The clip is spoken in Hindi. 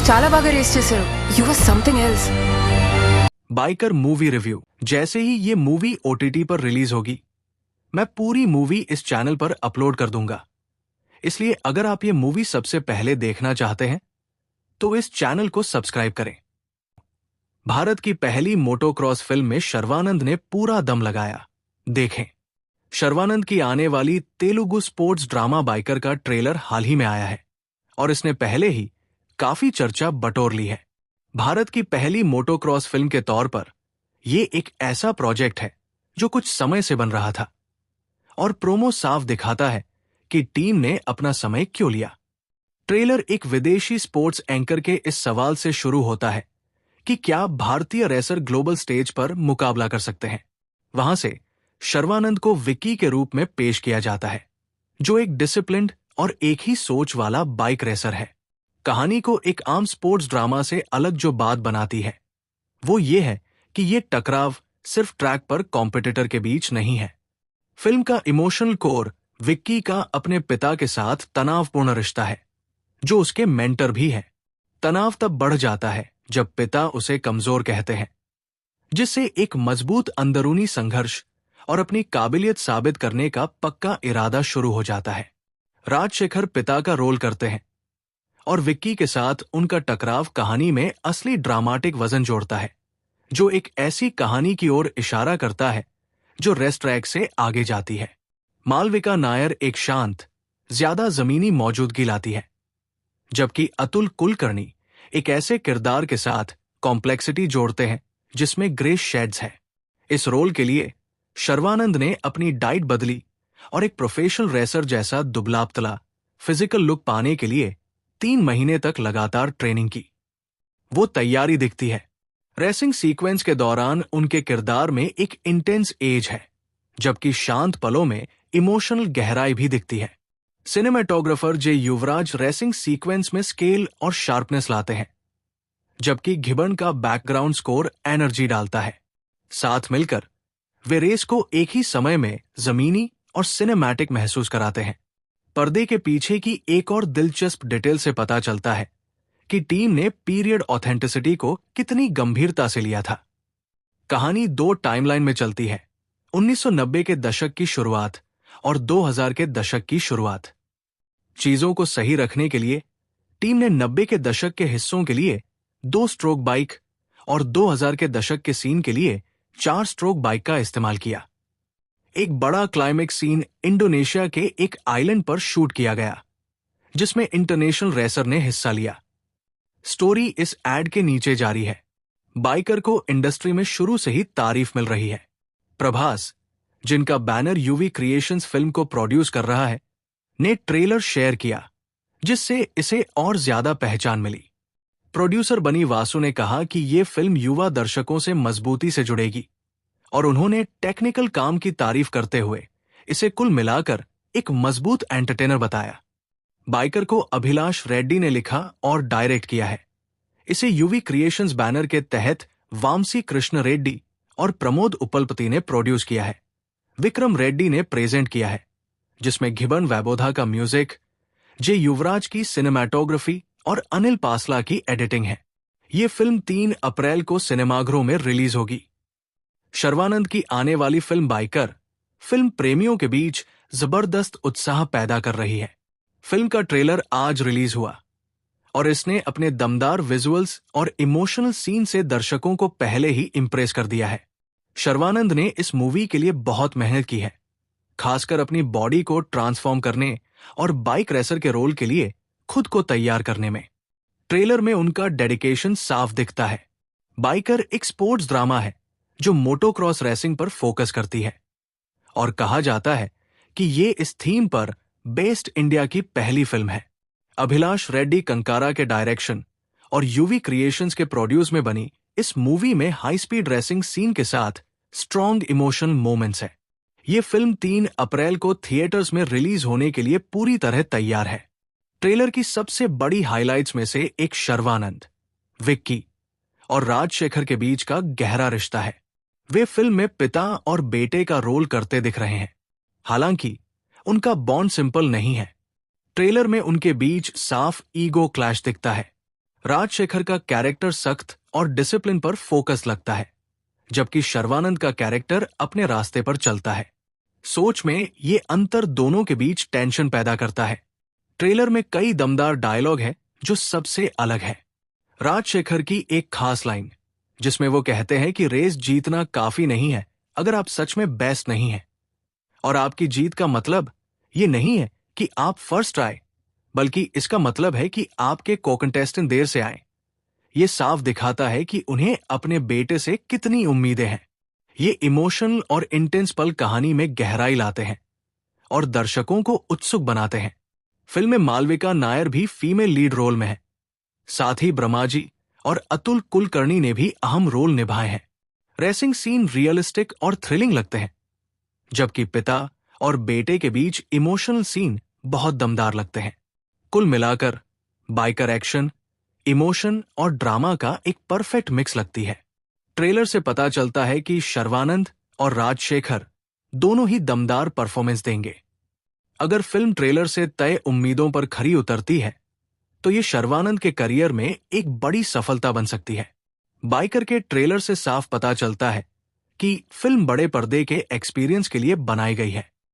చాలా బాగా రేస్ చేశారు. You or something else. Biker movie review. जैसे ही ये मूवी ओटीटी पर रिलीज होगी, मैं पूरी मूवी इस चैनल पर अपलोड कर दूंगा। इसलिए अगर आप ये मूवी सबसे पहले देखना चाहते हैं तो इस चैनल को सब्सक्राइब करें। भारत की पहली मोटोक्रॉस फिल्म में शर्वानंद ने पूरा दम लगाया। देखें, शर्वानंद की आने वाली तेलुगु स्पोर्ट्स ड्रामा बाइकर का ट्रेलर हाल ही में आया है और इसने पहले ही काफी चर्चा बटोर ली है। भारत की पहली मोटोक्रॉस फिल्म के तौर पर यह एक ऐसा प्रोजेक्ट है जो कुछ समय से बन रहा था और प्रोमो साफ दिखाता है कि टीम ने अपना समय क्यों लिया। ट्रेलर एक विदेशी स्पोर्ट्स एंकर के इस सवाल से शुरू होता है कि क्या भारतीय रेसर ग्लोबल स्टेज पर मुकाबला कर सकते हैं। वहां से शर्वानंद को विक्की के रूप में पेश किया जाता है, जो एक डिसिप्लिन्ड और एक ही सोच वाला बाइक रेसर है। कहानी को एक आम स्पोर्ट्स ड्रामा से अलग जो बात बनाती है वो ये है कि ये टकराव सिर्फ ट्रैक पर कॉम्पिटिटर के बीच नहीं है। फिल्म का इमोशनल कोर विक्की का अपने पिता के साथ तनावपूर्ण रिश्ता है, जो उसके मेंटर भी है। तनाव तब बढ़ जाता है जब पिता उसे कमजोर कहते हैं, जिससे एक मजबूत अंदरूनी संघर्ष और अपनी काबिलियत साबित करने का पक्का इरादा शुरू हो जाता है। राजशेखर पिता का रोल करते हैं और विक्की के साथ उनका टकराव कहानी में असली ड्रामाटिक वजन जोड़ता है, जो एक ऐसी कहानी की ओर इशारा करता है जो रेस ट्रैक से आगे जाती है। मालविका नायर एक शांत, ज्यादा जमीनी मौजूदगी लाती है, जबकि अतुल कुलकर्णी एक ऐसे किरदार के साथ कॉम्प्लेक्सिटी जोड़ते हैं जिसमें ग्रे शेड्स है। इस रोल के लिए शर्वानंद ने अपनी डाइट बदली और एक प्रोफेशनल रेसर जैसा दुबला-पतला फिजिकल लुक पाने के लिए 3 महीने तक लगातार ट्रेनिंग की। वो तैयारी दिखती है। रेसिंग सीक्वेंस के दौरान उनके किरदार में एक इंटेंस एज है, जबकि शांत पलों में इमोशनल गहराई भी दिखती है। सिनेमेटोग्राफर जे युवराज रेसिंग सीक्वेंस में स्केल और शार्पनेस लाते हैं, जबकि घिबन का बैकग्राउंड स्कोर एनर्जी डालता है। साथ मिलकर वे रेस को एक ही समय में जमीनी और सिनेमैटिक महसूस कराते हैं। पर्दे के पीछे की एक और दिलचस्प डिटेल से पता चलता है कि टीम ने पीरियड ऑथेंटिसिटी को कितनी गंभीरता से लिया था। कहानी 2 टाइमलाइन में चलती है, 1990 के दशक की शुरुआत और 2000 के दशक की शुरुआत। चीजों को सही रखने के लिए टीम ने 90 के दशक के हिस्सों के लिए 2 स्ट्रोक बाइक और 2000 के दशक के सीन के लिए 4 स्ट्रोक बाइक का इस्तेमाल किया। एक बड़ा क्लाइमेक्स सीन इंडोनेशिया के एक आइलैंड पर शूट किया गया, जिसमें इंटरनेशनल रेसर ने हिस्सा लिया। स्टोरी इस एड के नीचे जारी है। बाइकर को इंडस्ट्री में शुरू से ही तारीफ मिल रही है। प्रभास, जिनका बैनर यूवी क्रिएशंस फिल्म को प्रोड्यूस कर रहा है, ने ट्रेलर शेयर किया, जिससे इसे और ज्यादा पहचान मिली। प्रोड्यूसर बनी वासु ने कहा कि ये फिल्म युवा दर्शकों से मजबूती से जुड़ेगी और उन्होंने टेक्निकल काम की तारीफ करते हुए इसे कुल मिलाकर एक मजबूत एंटरटेनर बताया। बाइकर को अभिलाष रेड्डी ने लिखा और डायरेक्ट किया है। इसे यूवी क्रिएशंस बैनर के तहत वामसी कृष्ण रेड्डी और प्रमोद उपलपति ने प्रोड्यूस किया है। विक्रम रेड्डी ने प्रेजेंट किया है, जिसमें घिबन वैबोधा का म्यूजिक, जे युवराज की सिनेमैटोग्राफी और अनिल पासला की एडिटिंग है। ये फिल्म 3 अप्रैल को सिनेमाघरों में रिलीज होगी। शर्वानंद की आने वाली फिल्म बाइकर फिल्म प्रेमियों के बीच जबरदस्त उत्साह पैदा कर रही है। फिल्म का ट्रेलर आज रिलीज हुआ और इसने अपने दमदार विजुअल्स और इमोशनल सीन से दर्शकों को पहले ही इंप्रेस कर दिया है। शर्वानंद ने इस मूवी के लिए बहुत मेहनत की है, खासकर अपनी बॉडी को ट्रांसफॉर्म करने और बाइक रेसर के रोल के लिए खुद को तैयार करने में। ट्रेलर में उनका डेडिकेशन साफ दिखता है। बाइकर एक स्पोर्ट्स ड्रामा है जो मोटोक्रॉस रेसिंग पर फोकस करती है और कहा जाता है कि ये इस थीम पर बेस्ड इंडिया की पहली फिल्म है। अभिलाष रेड्डी कंकारा के डायरेक्शन और यूवी क्रिएशंस के प्रोड्यूस में बनी इस मूवी में हाई स्पीड रेसिंग सीन के साथ स्ट्रॉन्ग इमोशनल मोमेंट्स है। ये फिल्म 3 अप्रैल को थिएटर्स में रिलीज होने के लिए पूरी तरह तैयार है। ट्रेलर की सबसे बड़ी हाइलाइट्स में से एक शर्वानंद, विक्की और राजशेखर के बीच का गहरा रिश्ता है। वे फिल्म में पिता और बेटे का रोल करते दिख रहे हैं। हालांकि उनका बॉन्ड सिंपल नहीं है। ट्रेलर में उनके बीच साफ ईगो क्लैश दिखता है। राजशेखर का कैरेक्टर सख्त और डिसिप्लिन पर फोकस लगता है, जबकि शर्वानंद का कैरेक्टर अपने रास्ते पर चलता है। सोच में ये अंतर दोनों के बीच टेंशन पैदा करता है। ट्रेलर में कई दमदार डायलॉग है जो सबसे अलग है। राजशेखर की एक खास लाइन, जिसमें वो कहते हैं कि रेस जीतना काफी नहीं है अगर आप सच में बेस्ट नहीं हैं, और आपकी जीत का मतलब ये नहीं है कि आप फर्स्ट आए, बल्कि इसका मतलब है कि आपके को-कंटेस्टेंट देर से आए। ये साफ दिखाता है कि उन्हें अपने बेटे से कितनी उम्मीदें हैं। ये इमोशनल और इंटेंस पल कहानी में गहराई लाते हैं और दर्शकों को उत्सुक बनाते हैं। फिल्म में मालविका नायर भी फीमेल लीड रोल में है। साथ ही ब्रह्माजी और अतुल कुलकर्णी ने भी अहम रोल निभाए हैं। रेसिंग सीन रियलिस्टिक और थ्रिलिंग लगते हैं, जबकि पिता और बेटे के बीच इमोशनल सीन बहुत दमदार लगते हैं। कुल मिलाकर बाइकर एक्शन, इमोशन और ड्रामा का एक परफेक्ट मिक्स लगती है। ट्रेलर से पता चलता है कि शर्वानंद और राजशेखर दोनों ही दमदार परफॉर्मेंस देंगे। अगर फिल्म ट्रेलर से तय उम्मीदों पर खरी उतरती है, तो ये शर्वानंद के करियर में एक बड़ी सफलता बन सकती है। बाइकर के ट्रेलर से साफ पता चलता है कि फिल्म बड़े पर्दे के एक्सपीरियंस के लिए बनाई गई है।